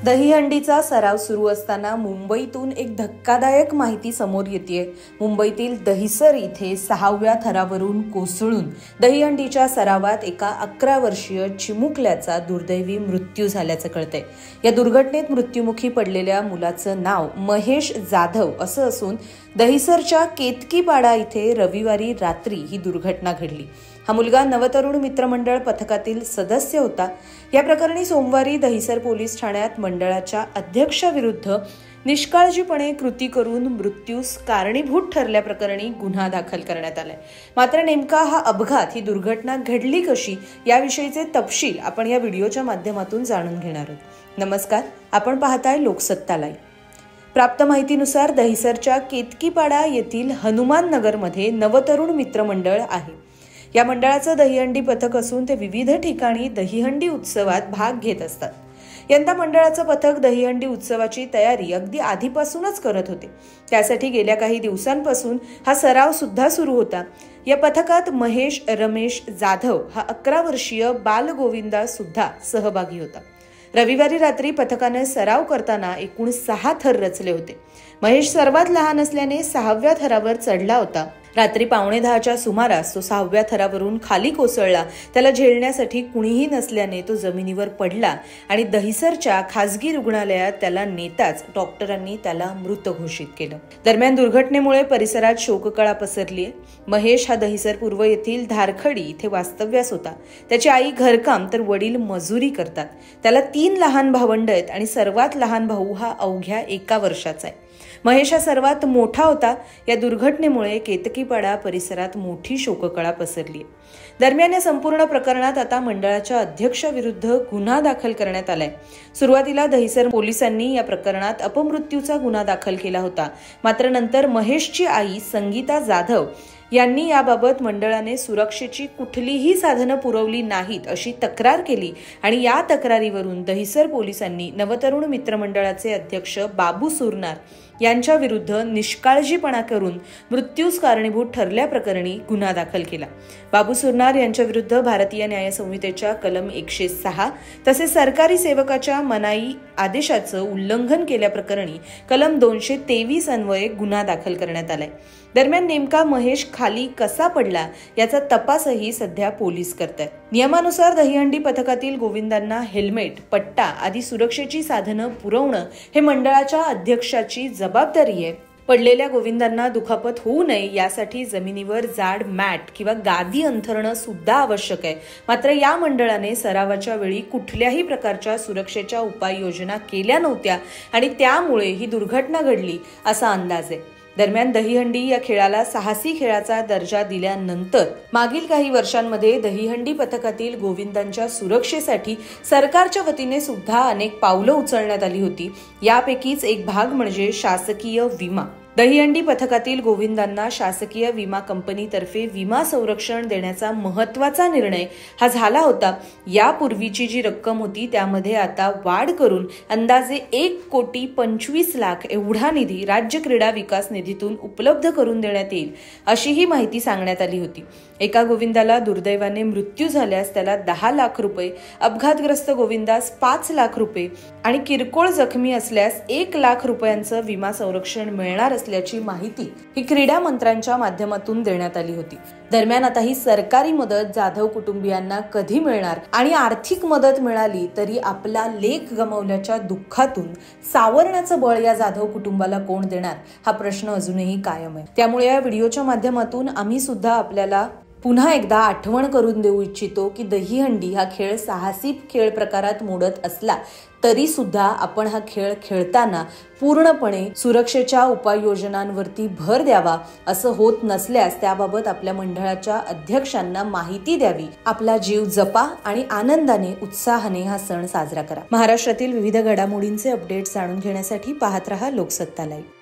दहीहंडीचा सराव सुरू असताना मुंबईतून एक धक्कादायक माहिती समोर येतेय। मुंबईतील दहिसर इथे 6व्या थरावरून कोसळून दहीहंडीच्या सरावात एका 11 वर्षीय चिमुकल्याचा दुर्दैवी मृत्यू झाल्याचं कळतंय। या दुर्घटनेत मृत्युमुखी पडलेल्या मुलाचं नाव महेश जाधव असं असून दहिसरच्या केतकीपाडा इथे रविवारी रात्री ही दुर्घटना घडली। हा मुलगा नवतरुण मित्रमंडळ पथकातील सदस्य होता। या प्रकरणी सोमवारी दहिसर पोलीस ठाण्यात मंडळाच्या अध्यक्षाविरुद्ध निष्काळजीपणे कृती करून मृत्यूस कारणीभूत ठरल्याप्रकरणी गुन्हा दाखल करण्यात आलाय। मात्र नेमका हा अपघात, ही दुर्घटना घडली कशी, याविषयीचे तपशील आपण या व्हिडिओच्या माध्यमातून जाणून घेणार आहोत। नमस्कार, आपण पाहताय लोकसत्ता लाईव्ह। प्राप्त माहितीनुसार दहिसरच्या केतकीपाडा येथील हनुमान नगरमध्ये नवतरुण मित्रमंडळ आहे। या मंडळाचं दहीहंडी पथक असून ते विविध ठिकाणी दहीहंडी उत्सवात भाग घेत असतात। यंदा मंडळाचं पथक दहीहंडी उत्सवाची तयारी अगदी आधीपासूनच करत होते। त्यासाठी गेल्या काही दिवसांपासून हा सराव सुद्धा सुरू होता। या पथकात महेश रमेश जाधव हा 11 वर्षीय बालगोविंदा सुद्धा सहभागी होता। रविवारी रात्री पथकाने सराव करताना एकूण 6 थर रचले होते। महेश सर्वात लहान असल्याने 6व्या थरावर चढला होता। रात्री 9:15च्या सुमारास तो 6व्या थरावरून खाली कोसळला। त्याला झेलण्यासाठी कुणीही नसल्याने तो जमिनीवर पडला आणि दहिसरच्या खासगी रुग्णालयात त्याला नेताच डॉक्टरांनी त्याला मृत घोषित केलं। दरम्यान दुर्घटनेमुळे परिसरात शोककळा पसरली आहे। महेश हा दहिसर पूर्व येथील धारखडी इथे वास्तव्यास होता। त्याची आई घरकाम तर वडील मजुरी करतात। त्याला 3 लहान भावंड आहेत आणि सर्वात लहान भाऊ हा अवघ्या 1 वर्षाचा आहे। महेश हा सर्वात मोठा होता। या दुर्घटनेमुळे केतकीपाडा परिसरात मोठी शोककळा पसरली। दरम्यान या संपूर्ण प्रकरणात आता मंडळाच्या अध्यक्षाविरुद्ध गुन्हा दाखल करण्यात आलाय। सुरुवातीला दहिसर पोलिसांनी या प्रकरणात अपमृत्यूचा गुन्हा दाखल केला होता। मात्र नंतर महेशची आई संगीता जाधव यांनी याबाबत मंडळाने सुरक्षेची कुठलीही साधनं पुरवली नाहीत अशी तक्रार केली आणि या तक्रारीवरून दहिसर पोलिसांनी नवतरुण मित्रमंडळाचे अध्यक्ष बाबू सुरनार यांच्या विरुद्ध निष्काळजीपणा करून मृत्यूस कारणीभूत ठरल्याप्रकरणी गुन्हा दाखल केला। बाबू सुरनार यांच्या विरुद्ध भारतीय न्याय संहितेच्या कलम 106 तसेच सरकारी सेवकाच्या मनाई आदेशाचं उल्लंघन केल्याप्रकरणी कलम 223 अन्वये गुन्हा दाखल करण्यात आलाय। दरम्यान नेमका महेश खाली कसा पडला याचा तपासही सध्या पोलीस करतात। नियमानुसार दहीहंडी पथकातील गोविंदांना हेल्मेट, पट्टा आदी सुरक्षेची साधनं पुरवणं हे मंडळाच्या अध्यक्षाची जबाबदारी आहे। पडलेल्या गोविंदांना दुखापत होऊ नये यासाठी जमिनीवर जाड मॅट किंवा गादी अंथरणं सुद्धा आवश्यक आहे। मात्र या मंडळाने सरावाच्या वेळी कुठल्याही प्रकारच्या सुरक्षेच्या उपाययोजना केल्या नव्हत्या आणि त्यामुळे ही दुर्घटना घडली असा अंदाज आहे। दरम्यान दहीहंडी या खेळाला साहसी खेळाचा दर्जा दिल्यानंतर मागील काही वर्षांमध्ये दहीहंडी पथकातील गोविंदांच्या सुरक्षेसाठी सरकारच्या वतीने सुद्धा अनेक पावलं उचलण्यात आली होती। यापैकीच एक भाग म्हणजे शासकीय विमा। दहीहंडी पथकातील गोविंदांना शासकीय विमा कंपनीतर्फे विमा संरक्षण देण्याचा महत्त्वाचा निर्णय हा झाला होता। यापूर्वीची जी रक्कम होती त्यामध्ये आता वाढ करून अंदाजे 1,25,00,000 एवढा निधी राज्य क्रीडा विकास निधीतून उपलब्ध करून देण्यात येईल अशी ही माहिती सांगण्यात आली होती। एका गोविंदाला दुर्दैवाने मृत्यू झाल्यास त्याला 10 लाख रुपये, अपघातग्रस्त गोविंदास 5 लाख रुपये आणि किरकोळ जखमी असल्यास 1 लाख रुपयांचं विमा संरक्षण मिळणार असल्याची माहिती ही क्रीडा मंत्र्यांच्या माध्यमातून देण्यात आली होती। दरम्यान आता ही सरकारी मदत जाधव कुटुंबियांना कधी मिळणार आणि आर्थिक मदत मिळाली तरी आपला लेक गमावल्याच्या दुःखातून सावरण्याचं बळ या जाधव कुटुंबाला कोण देणार हा प्रश्न अजूनही कायम आहे। त्यामुळे या व्हिडिओच्या माध्यमातून आम्ही सुद्धा आपल्याला पुन्हा एकदा आठवण करून देऊ इच्छितो की दहीहंडी हा खेळ साहसी खेळ प्रकारात मोडत असला तरी सुद्धा आपण हा खेळ खेळताना पूर्णपणे सुरक्षेच्या उपाययोजनांवरती भर द्यावा। असं होत नसल्यास त्याबाबत आपल्या मंडळाच्या अध्यक्षांना माहिती द्यावी। आपला जीव जपा आणि आनंदाने उत्साहाने हा सण साजरा करा। महाराष्ट्रातील विविध घडामोडींचे अपडेट्स जाणून घेण्यासाठी पाहत रहा लोकसत्ता लाईव्ह।